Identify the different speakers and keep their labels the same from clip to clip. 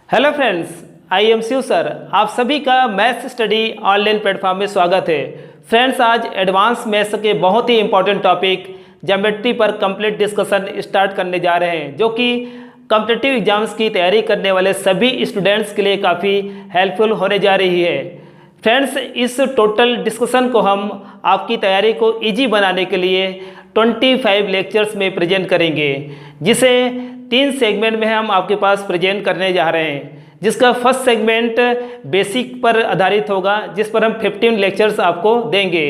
Speaker 1: Hello friends, I am Shiv sir. आप सभी का मैथ्स स्टडी ऑनलाइन प्लेटफॉर्म में स्वागत है। फ्रेंड्स, आज एडवांस मैथ्स के बहुत ही इंपॉर्टेंट टॉपिक ज्योमेट्री पर कंप्लीट डिस्कशन स्टार्ट करने जा रहे हैं, जो कि कॉम्पिटिटिव एग्जाम्स की तैयारी करने वाले सभी स्टूडेंट्स के लिए काफ़ी हेल्पफुल होने जा रही है। फ्रेंड्स, इस टोटल डिस्कशन को हम आपकी तैयारी को ईजी बनाने के लिए 25 लेक्चर्स में प्रेजेंट करेंगे, जिसे 3 सेगमेंट में हम आपके पास प्रेजेंट करने जा रहे हैं। जिसका फर्स्ट सेगमेंट बेसिक पर आधारित होगा, जिस पर हम 15 लेक्चर्स आपको देंगे।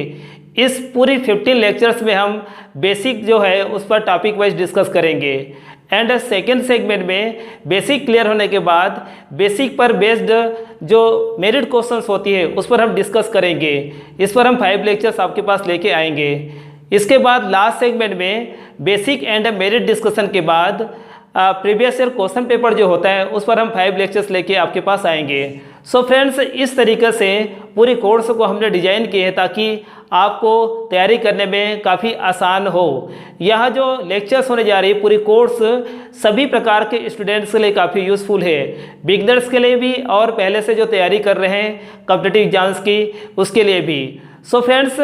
Speaker 1: इस पूरी 15 लेक्चर्स में हम बेसिक जो है उस पर टॉपिक वाइज डिस्कस करेंगे। एंड सेकेंड सेगमेंट में बेसिक क्लियर होने के बाद बेसिक पर बेस्ड जो मेरिट क्वेश्चंस होती है उस पर हम डिस्कस करेंगे। इस पर हम 5 लेक्चर्स आपके पास लेके आएंगे। इसके बाद लास्ट सेगमेंट में बेसिक एंड मेरिट डिस्कशन के बाद प्रीवियस ईयर क्वेश्चन पेपर जो होता है उस पर हम 5 लेक्चर्स लेके आपके पास आएंगे। सो फ्रेंड्स, इस तरीके से पूरी कोर्स को हमने डिजाइन किए हैं ताकि आपको तैयारी करने में काफ़ी आसान हो। यह जो लेक्चर्स होने जा रही है पूरी कोर्स सभी प्रकार के स्टूडेंट्स के लिए काफ़ी यूज़फुल है, बिगनर्स के लिए भी और पहले से जो तैयारी कर रहे हैं कॉम्पिटिटिव एग्जाम्स की उसके लिए भी। सो फ्रेंड्स,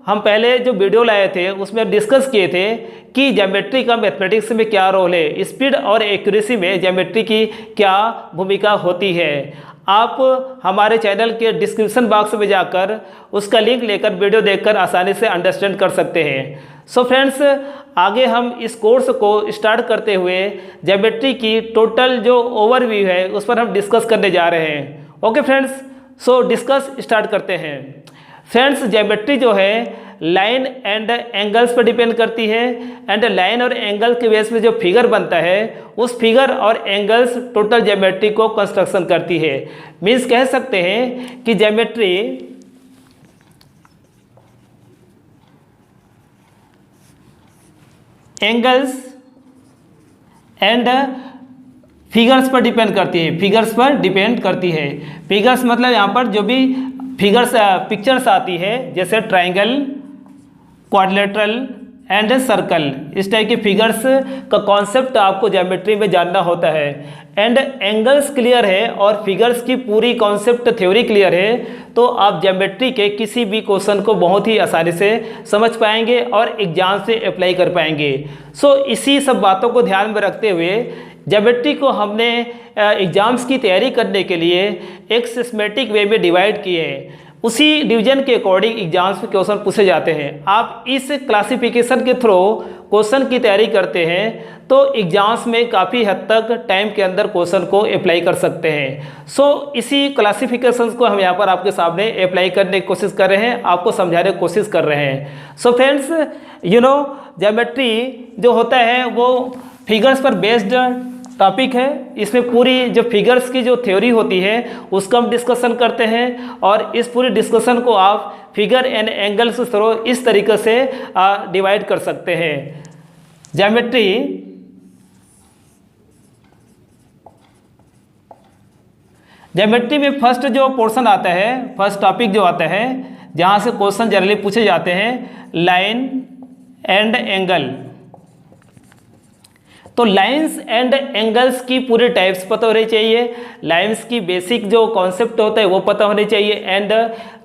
Speaker 1: हम पहले जो वीडियो लाए थे उसमें डिस्कस किए थे कि ज्योमेट्री का मैथमेटिक्स में क्या रोल है, स्पीड और एक्यूरेसी में ज्योमेट्री की क्या भूमिका होती है। आप हमारे चैनल के डिस्क्रिप्शन बॉक्स में जाकर उसका लिंक लेकर वीडियो देखकर आसानी से अंडरस्टैंड कर सकते हैं। सो फ्रेंड्स, आगे हम इस कोर्स को स्टार्ट करते हुए ज्योमेट्री की टोटल जो ओवरव्यू है उस पर हम डिस्कस करने जा रहे हैं। ओके फ्रेंड्स, सो डिस्कस स्टार्ट करते हैं। फ्रेंड्स, ज्योमेट्री जो है लाइन एंड एंगल्स पर डिपेंड करती है। एंड लाइन और एंगल के बेस में जो फिगर बनता है उस फिगर और एंगल्स टोटल ज्योमेट्री को कंस्ट्रक्शन करती है। मीन्स कह सकते हैं कि ज्योमेट्री एंगल्स एंड फिगर्स पर डिपेंड करती है। फिगर्स पर डिपेंड करती है। फिगर्स मतलब यहाँ पर जो भी फिगर्स पिक्चर्स आती है, जैसे ट्राइंगल, क्वाड्रिलेटरल एंड सर्कल, इस टाइप के फिगर्स का कॉन्सेप्ट आपको ज्योमेट्री में जानना होता है। एंड एंगल्स क्लियर है और फिगर्स की पूरी कॉन्सेप्ट थ्योरी क्लियर है तो आप ज्योमेट्री के किसी भी क्वेश्चन को बहुत ही आसानी से समझ पाएंगे और एग्जाम से अप्लाई कर पाएंगे। सो इसी सब बातों को ध्यान में रखते हुए ज्योमेट्री को हमने एग्जाम्स की तैयारी करने के लिए एक सिस्टेमेटिक वे में डिवाइड किए हैं। उसी डिवीजन के अकॉर्डिंग एग्जाम्स में क्वेश्चन पूछे जाते हैं। आप इस क्लासिफिकेशन के थ्रू क्वेश्चन की तैयारी करते हैं तो एग्जाम्स में काफ़ी हद तक टाइम के अंदर क्वेश्चन को अप्लाई कर सकते हैं। सो इसी क्लासिफिकेशन को हम यहाँ पर आपके सामने अप्लाई करने की कोशिश कर रहे हैं, आपको समझाने की कोशिश कर रहे हैं। सो फ्रेंड्स, ज्योमेट्री जो होता है वो फिगर्स पर बेस्ड टॉपिक है। इसमें पूरी जो फिगर्स की जो थ्योरी होती है उसका हम डिस्कशन करते हैं और इस पूरी डिस्कशन को आप फिगर एंड एंगल्स के थ्रू इस तरीके से डिवाइड कर सकते हैं। ज्योमेट्री में फर्स्ट जो पोर्शन आता है, फर्स्ट टॉपिक जो आता है जहाँ से क्वेश्चन जनरली पूछे जाते हैं, लाइन एंड एंगल। तो लाइंस एंड एंगल्स की पूरे टाइप्स पता होनी चाहिए, लाइंस की बेसिक जो कॉन्सेप्ट होता है वो पता होनी चाहिए। एंड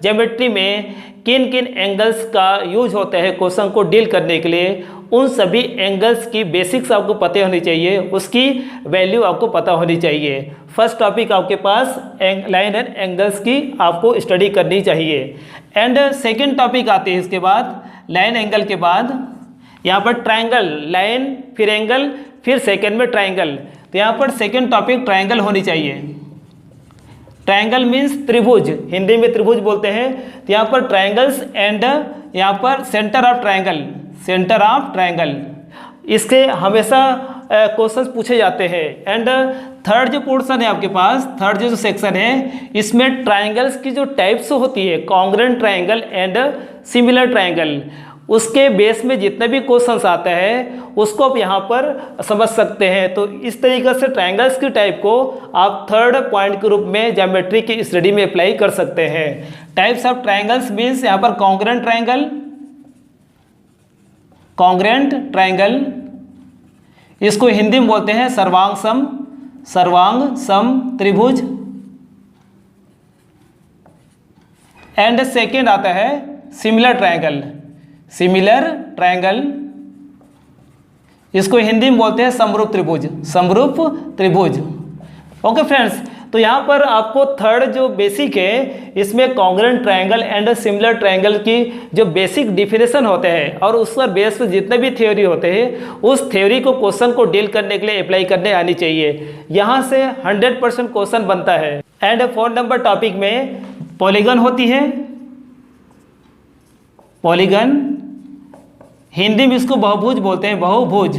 Speaker 1: ज्योमेट्री में किन किन एंगल्स का यूज होता है क्वेश्चन को डील करने के लिए, उन सभी एंगल्स की बेसिक्स आपको पता होनी चाहिए, उसकी वैल्यू आपको पता होनी चाहिए। फर्स्ट टॉपिक आपके पास लाइन एंड एंगल्स की आपको स्टडी करनी चाहिए। एंड सेकेंड टॉपिक आती है इसके बाद, लाइन एंगल के बाद यहाँ पर ट्राइंगल, लाइन फिर एंगल फिर सेकेंड में ट्राइंगल। तो यहाँ पर सेकेंड टॉपिक ट्राइंगल होनी चाहिए। ट्राइंगल मीन्स त्रिभुज, हिंदी में त्रिभुज बोलते हैं। तो यहाँ पर ट्राइंगल्स एंड यहाँ पर centre of triangle, centre of triangle, इसके हमेशा क्वेश्चंस पूछे जाते हैं। एंड थर्ड जो पोर्शन है आपके पास, थर्ड जो सेक्शन है, इसमें ट्राइंगल्स की जो टाइप्स होती है, congruent triangle and similar triangle, उसके बेस में जितने भी क्वेश्चंस आता है उसको आप यहाँ पर समझ सकते हैं। तो इस तरीके से ट्राइंगल्स की टाइप को आप थर्ड पॉइंट के रूप में ज्योमेट्री की स्टडी में अप्लाई कर सकते हैं। टाइप्स ऑफ ट्राइंगल्स मीन्स यहाँ पर कॉन्ग्रुएंट ट्राइंगल, कॉन्ग्रुएंट ट्राइंगल, इसको हिंदी में बोलते हैं सर्वांग सर्वांग सम त्रिभुज। एंड सेकेंड आता है सिमिलर ट्रायंगल। सिमिलर ट्रायंगल, इसको हिंदी में बोलते हैं समरूप त्रिभुज। समरूप त्रिभुज। ओके फ्रेंड्स, तो यहाँ पर आपको थर्ड जो बेसिक है, इसमें congruent triangle and similar triangle की जो बेसिक डिफिनेशन होते हैं और उस पर बेस पर जितने भी थ्योरी होते हैं, उस थ्योरी को क्वेश्चन को डील करने के लिए अप्लाई करने आनी चाहिए। यहाँ से 100% क्वेश्चन बनता है। एंड 4 नंबर टॉपिक में पॉलीगन होती है। पॉलीगन, हिंदी में इसको बहुभुज बोलते हैं, बहुभुज।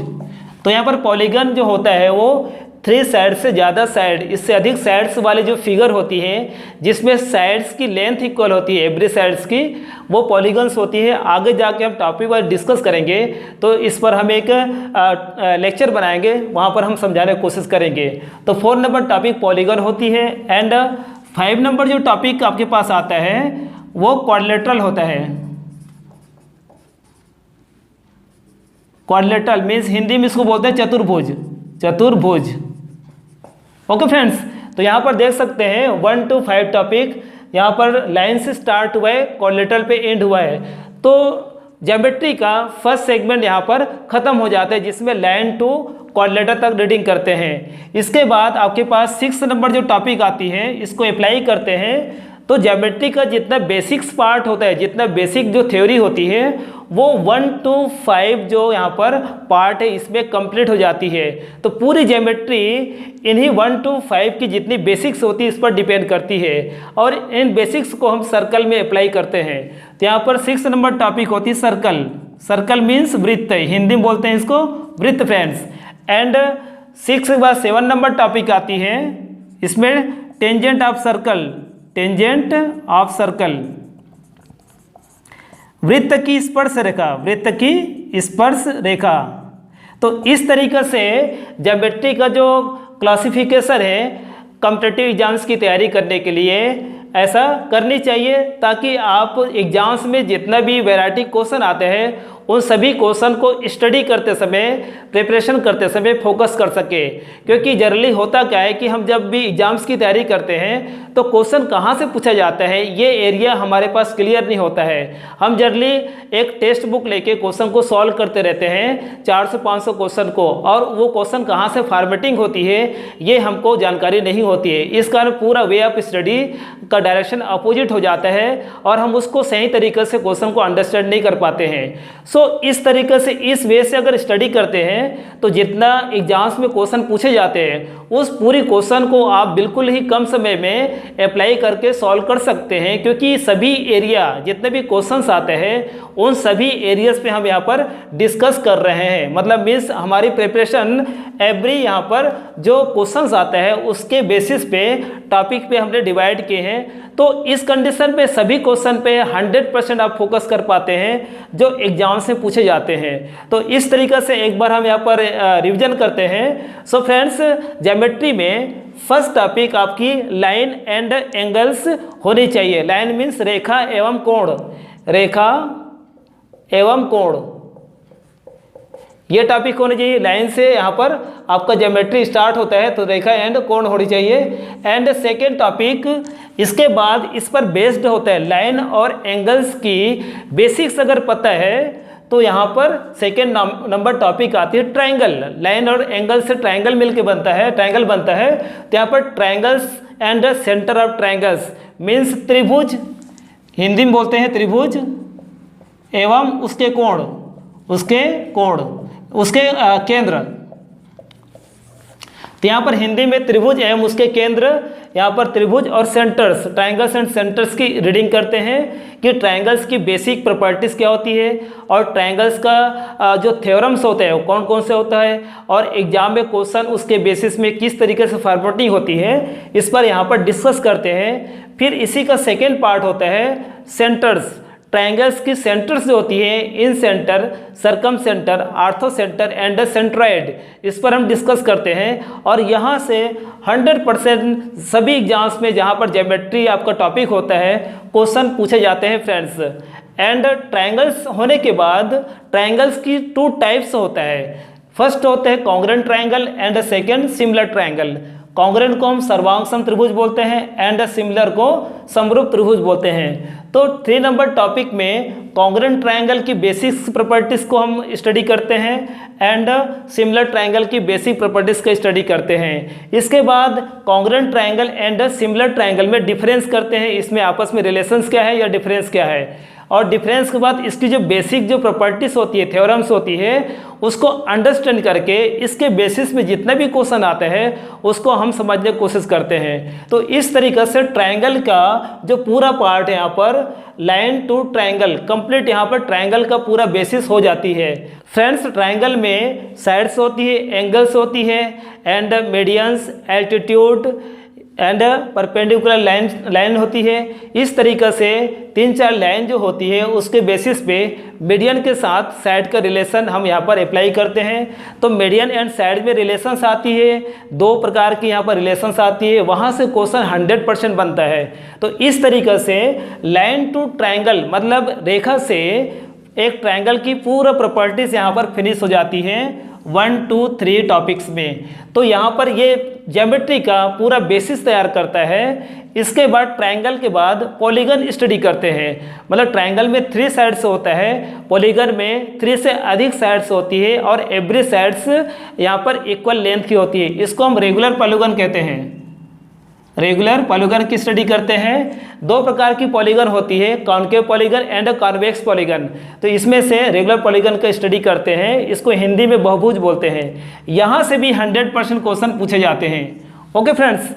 Speaker 1: तो यहाँ पर पॉलीगन जो होता है वो 3 साइड से ज़्यादा साइड, इससे अधिक साइड्स वाली जो फिगर होती है, जिसमें साइड्स की लेंथ इक्वल होती है एवरी साइड्स की, वो पॉलीगन्स होती है। आगे जाके हम टॉपिक वाइज डिस्कस करेंगे, तो इस पर हम एक लेक्चर बनाएंगे, वहाँ पर हम समझाने की कोशिश करेंगे। तो 4 नंबर टॉपिक पॉलीगन होती है। एंड 5 नंबर जो टॉपिक आपके पास आता है वो क्वाड्रिलेटरल होता है। क्वाड्रिलेटरल मीन्स हिंदी में इसको बोलते हैं चतुर्भुज। चतुर्भुज। ओके फ्रेंड्स, तो यहाँ पर देख सकते हैं 1 to 5 टॉपिक यहाँ पर लाइन से स्टार्ट हुआ है, क्वाड्रिलेटरल पे एंड हुआ है। तो ज्योमेट्री का फर्स्ट सेगमेंट यहाँ पर खत्म हो जाता है, जिसमें लाइन टू क्वाड्रिलेटरल तक रीडिंग करते हैं। इसके बाद आपके पास 6 नंबर जो टॉपिक आती है, इसको अप्लाई करते हैं। तो ज्योमेट्री का जितना बेसिक्स पार्ट होता है, जितना बेसिक जो थ्योरी होती है, वो 1 to 5 जो यहाँ पर पार्ट है इसमें कंप्लीट हो जाती है। तो पूरी ज्योमेट्री इन्हीं 1 to 5 की जितनी बेसिक्स होती है इस पर डिपेंड करती है, और इन बेसिक्स को हम सर्कल में अप्लाई करते हैं। तो यहाँ पर 6 नंबर टॉपिक होती है सर्कल। सर्कल मीन्स वृत्त, हिंदी में बोलते हैं इसको वृत्त फ्रेंड्स। एंड 6 के बाद 7 नंबर टॉपिक आती है, इसमें tangent of circle. Tangent of circle, वृत्त की स्पर्श रेखा। वृत्त की स्पर्श रेखा। तो इस तरीके से ज्योमेट्री का जो क्लासिफिकेशन है, कॉम्पिटिटिव एग्जाम्स की तैयारी करने के लिए ऐसा करनी चाहिए, ताकि आप एग्जाम्स में जितना भी वैरायटी क्वेश्चन आते हैं उन सभी क्वेश्चन को स्टडी करते समय, प्रिपरेशन करते समय फोकस कर सके। क्योंकि जनरली होता क्या है कि हम जब भी एग्जाम्स की तैयारी करते हैं तो क्वेश्चन कहाँ से पूछा जाता है ये एरिया हमारे पास क्लियर नहीं होता है। हम जनरली एक टेक्स्ट बुक लेके क्वेश्चन को सॉल्व करते रहते हैं 400-500 क्वेश्चन को, और वो क्वेश्चन कहाँ से फॉर्मेटिंग होती है ये हमको जानकारी नहीं होती है। इस कारण पूरा वे ऑफ स्टडी का डायरेक्शन अपोजिट हो जाता है और हम उसको सही तरीके से क्वेश्चन को अंडरस्टैंड नहीं कर पाते हैं। सो इस तरीके से, इस वे से अगर स्टडी करते हैं तो जितना एग्जाम्स में क्वेश्चन पूछे जाते हैं उस पूरी क्वेश्चन को आप बिल्कुल ही कम समय में अप्लाई करके सॉल्व कर सकते हैं। क्योंकि सभी एरिया जितने भी क्वेश्चंस आते हैं उन सभी एरियाज पे हम यहाँ पर डिस्कस कर रहे हैं। मतलब मीन्स हमारी प्रिपरेशन एवरी यहाँ पर जो क्वेश्चंस आते हैं उसके बेसिस पे टॉपिक पे हमने डिवाइड किए हैं। तो इस कंडीशन पे सभी क्वेश्चन पे 100% आप फोकस कर पाते हैं जो एग्जाम से पूछे जाते हैं। तो इस तरीके से एक बार हम यहाँ पर रिवीजन करते हैं। सो फ्रेंड्स, ज्योमेट्री में फर्स्ट टॉपिक आपकी लाइन एंड एंगल्स होनी चाहिए। लाइन मीन्स रेखा एवं कोण। रेखा एवं कोण, ये टॉपिक होनी चाहिए। लाइन से यहाँ पर आपका ज्योमेट्री स्टार्ट होता है तो रेखा एंड कोण होनी चाहिए। एंड सेकेंड टॉपिक इसके बाद इस पर बेस्ड होता है। लाइन और एंगल्स की बेसिक्स अगर पता है तो यहाँ पर सेकेंड नंबर टॉपिक आती है ट्रायंगल। लाइन और एंगल से ट्रायंगल मिलके बनता है, ट्रायंगल बनता है। तो यहाँ पर triangles and centre of triangles means त्रिभुज, हिंदी में बोलते हैं त्रिभुज, एवं उसके कोण, उसके कोण, उसके केंद्र। तो यहाँ पर हिंदी में त्रिभुज एवं उसके केंद्र, यहाँ पर त्रिभुज और सेंटर्स, ट्रायंगल्स एंड सेंटर्स की रीडिंग करते हैं कि ट्रायंगल्स की बेसिक प्रॉपर्टीज़ क्या होती है और ट्रायंगल्स का जो थ्योरम्स होते हैं वो कौन कौन से होता है, और एग्जाम में क्वेश्चन उसके बेसिस में किस तरीके से फॉर्मेटिंग होती है, इस पर यहाँ पर डिस्कस करते हैं। फिर इसी का सेकेंड पार्ट होता है सेंटर्स। ट्रायंगल्स की सेंटर्स जो होती है, incentre, circumcentre, orthocentre and centroid, इस पर हम डिस्कस करते हैं। और यहाँ से 100% सभी एग्जाम्स में जहाँ पर ज्योमेट्री आपका टॉपिक होता है क्वेश्चन पूछे जाते हैं फ्रेंड्स। एंड ट्रायंगल्स होने के बाद ट्रायंगल्स की 2 टाइप्स होता है। फर्स्ट होते हैं congruent triangle and second similar triangle. Congruent को हम सर्वांग सम त्रिभुज बोलते हैं एंड सिमिलर को समरूप त्रिभुज बोलते हैं। तो 3 नंबर टॉपिक में कॉन्ग्रुएंट ट्रायंगल की बेसिक प्रॉपर्टीज को हम स्टडी करते हैं एंड सिमिलर ट्रायंगल की बेसिक प्रॉपर्टीज का स्टडी करते हैं। इसके बाद congruent triangle and similar triangle में डिफरेंस करते हैं, इसमें आपस में रिलेशंस क्या है या डिफरेंस क्या है, और डिफरेंस के बाद इसकी जो बेसिक जो प्रॉपर्टीज होती है, थ्योरम्स होती है, उसको अंडरस्टैंड करके इसके बेसिस में जितना भी क्वेश्चन आता है उसको हम समझने की कोशिश करते हैं। तो इस तरीके से ट्रायंगल का जो पूरा पार्ट है यहाँ पर लाइन टू ट्रायंगल कंप्लीट यहाँ पर ट्रायंगल का पूरा बेसिस हो जाती है। फ्रेंड्स, ट्रायंगल में साइड्स होती है, एंगल्स होती है and medians, altitude and perpendicular line होती है। इस तरीक़े से 3-4 लाइन जो होती है उसके बेसिस पे मीडियन के साथ साइड का रिलेशन हम यहाँ पर अप्लाई करते हैं। तो मीडियन एंड साइड में रिलेशंस आती है, 2 प्रकार की यहाँ पर रिलेशंस आती है, वहाँ से क्वेश्चन 100% बनता है। तो इस तरीक़े से लाइन टू ट्रायंगल मतलब रेखा से एक ट्रायंगल की पूरा प्रॉपर्टीज यहाँ पर फिनिश हो जाती है 1, 2, 3 टॉपिक्स में। तो यहाँ पर ये ज्योमेट्री का पूरा बेसिस तैयार करता है। इसके बाद ट्रायंगल के बाद पॉलीगन स्टडी करते हैं, मतलब ट्रायंगल में 3 साइड्स होता है, पॉलीगन में 3 से अधिक साइड्स होती है और एवरी साइड्स यहाँ पर इक्वल लेंथ की होती है। इसको हम रेगुलर पॉलीगन कहते हैं। रेगुलर पॉलीगन की स्टडी करते हैं। 2 प्रकार की पॉलीगन होती है, concave polygon and convex polygon. तो इसमें से रेगुलर पॉलीगन का स्टडी करते हैं, इसको हिंदी में बहुभुज बोलते हैं। यहाँ से भी 100% क्वेश्चन पूछे जाते हैं। ओके फ्रेंड्स,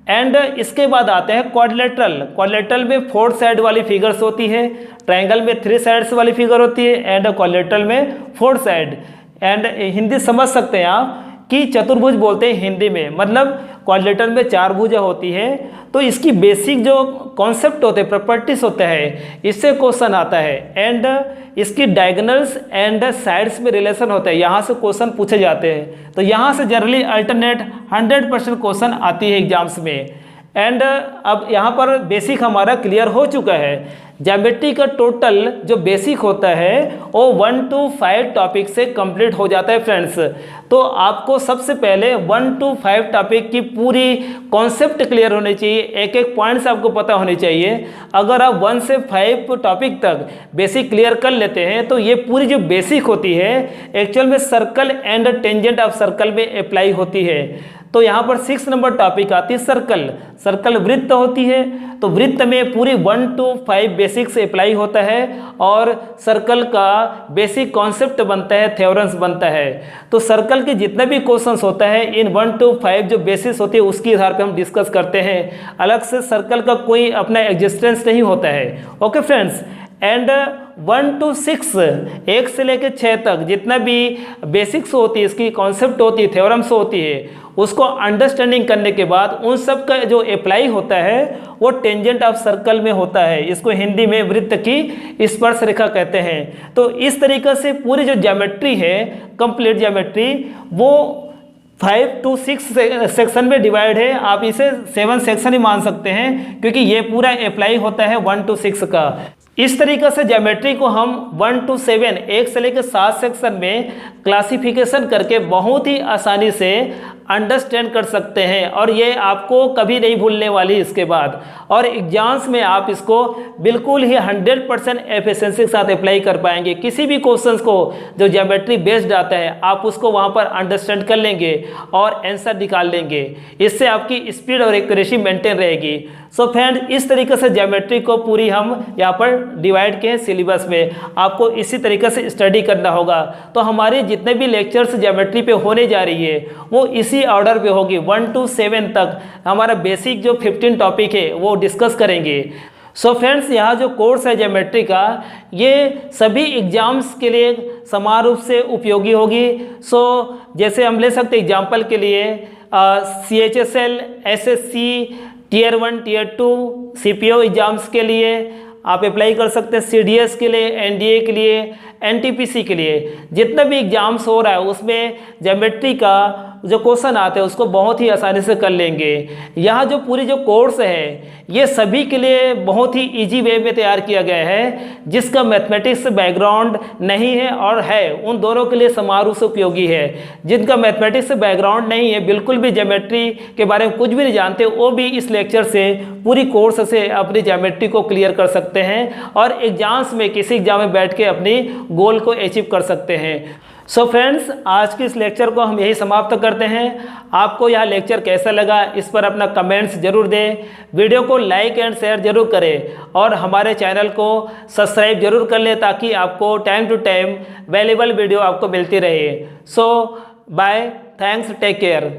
Speaker 1: एंड इसके बाद आते हैं क्वाड्रिलेटरल। क्वाड्रिलेटरल में 4 साइड वाली फिगर्स होती है, ट्रायंगल में 3 साइड्स वाली फिगर होती है एंड क्वाड्रिलेटरल में 4 साइड। एंड हिंदी समझ सकते हैं आप कि चतुर्भुज बोलते हैं हिंदी में, मतलब क्वाड्रिलेटरल में 4 भुजा होती है। तो इसकी बेसिक जो कॉन्सेप्ट होते हैं, प्रॉपर्टीज होते हैं, इससे क्वेश्चन आता है एंड इसकी डायगोनल्स एंड साइड्स में रिलेशन होता है, यहाँ से क्वेश्चन पूछे जाते हैं। तो यहाँ से जनरली अल्टरनेट 100% क्वेश्चन आती है एग्जाम्स में। एंड अब यहाँ पर बेसिक हमारा क्लियर हो चुका है। ज्योमेट्री का टोटल जो बेसिक होता है वो 1 to 5 टॉपिक से कंप्लीट हो जाता है फ्रेंड्स। तो आपको सबसे पहले 1 to 5 टॉपिक की पूरी कॉन्सेप्ट क्लियर होनी चाहिए, एक एक पॉइंट्स आपको पता होने चाहिए। अगर आप 1 से 5 टॉपिक तक बेसिक क्लियर कर लेते हैं तो ये पूरी जो बेसिक होती है एक्चुअल में circle and tangent of circle में अप्लाई होती है। तो यहाँ पर 6 नंबर टॉपिक आती है सर्कल। सर्कल वृत्त होती है, तो वृत्त में पूरी 1 to 5 बेसिक से अप्लाई होता है और सर्कल का बेसिक कॉन्सेप्ट बनता है, थ्योरम्स बनता है। तो सर्कल के जितने भी क्वेश्चंस होता है इन 1 to 5 जो बेसिस होती है उसके आधार पे हम डिस्कस करते हैं। अलग से सर्कल का कोई अपना एग्जिस्टेंस नहीं होता है। ओके फ्रेंड्स, एंड 1 to 6 1 से लेकर 6 तक जितना भी बेसिक्स होती है, इसकी कॉन्सेप्ट होती है, थ्योरम्स होती है, उसको अंडरस्टैंडिंग करने के बाद उन सब का जो अप्लाई होता है वो टेंजेंट ऑफ सर्कल में होता है। इसको हिंदी में वृत्त की स्पर्श रेखा कहते हैं। तो इस तरीके से पूरी जो ज्योमेट्री है, कंप्लीट ज्योमेट्री, वो 5 to 6 सेक्शन में डिवाइड है। आप इसे 7 सेक्शन ही मान सकते हैं क्योंकि ये पूरा अप्लाई होता है 1 to 6 का। इस तरीके से ज्योमेट्री को हम 1 to 7 1 से लेकर 7 सेक्शन में क्लासिफिकेशन करके बहुत ही आसानी से अंडरस्टैंड कर सकते हैं और ये आपको कभी नहीं भूलने वाली इसके बाद। और एग्जाम्स में आप इसको बिल्कुल ही 100% एफिशिएंसी के साथ अप्लाई कर पाएंगे। किसी भी क्वेश्चंस को जो ज्योमेट्री बेस्ड आता है आप उसको वहाँ पर अंडरस्टैंड कर लेंगे और आंसर निकाल लेंगे। इससे आपकी स्पीड और एक्यूरेसी मेंटेन रहेगी। सो फ्रेंड, इस तरीके से ज्योमेट्री को पूरी हम यहाँ पर डिवाइड किए सिलेबस में। आपको इसी तरीके से स्टडी करना होगा। तो हमारे जितने भी लेक्चर्स ज्योमेट्री पे होने जा रही है वो इसी ऑर्डर पे होगी। 1 to 7 तक हमारा बेसिक जो 15 टॉपिक है वो डिस्कस करेंगे। सो फ्रेंड्स, यहाँ जो कोर्स है ज्योमेट्री का ये सभी एग्जाम्स के लिए समान रूप से उपयोगी होगी। सो जैसे हम ले सकते एग्जाम्पल के लिए CHSL, SSC, Tier 1, Tier 2, CPO exams के लिए आप अप्लाई कर सकते हैं, CDS के लिए, NDA के लिए एनटीपीसी के लिए जितने भी एग्जाम्स हो रहा है उसमें ज्योमेट्री का जो क्वेश्चन आते हैं उसको बहुत ही आसानी से कर लेंगे। यहाँ जो पूरी जो कोर्स है ये सभी के लिए बहुत ही इजी वे में तैयार किया गया है। जिसका मैथमेटिक्स बैकग्राउंड नहीं है और है उन दोनों के लिए समारोह से उपयोगी है। जिनका मैथमेटिक्स बैकग्राउंड नहीं है, बिल्कुल भी ज्योमेट्री के बारे में कुछ भी नहीं जानते, वो भी इस लेक्चर से पूरी कोर्स से अपनी ज्योमेट्री को क्लियर कर सकते हैं और एग्जाम्स में किसी एग्जाम में बैठ के अपनी गोल को अचीव कर सकते हैं। सो फ्रेंड्स, आज के इस लेक्चर को हम यही समाप्त करते हैं। आपको यह लेक्चर कैसा लगा इस पर अपना कमेंट्स जरूर दें, वीडियो को लाइक एंड शेयर जरूर करें और हमारे चैनल को सब्सक्राइब जरूर कर लें ताकि आपको time to time valuable video आपको मिलती रहे। So bye, thanks, take care.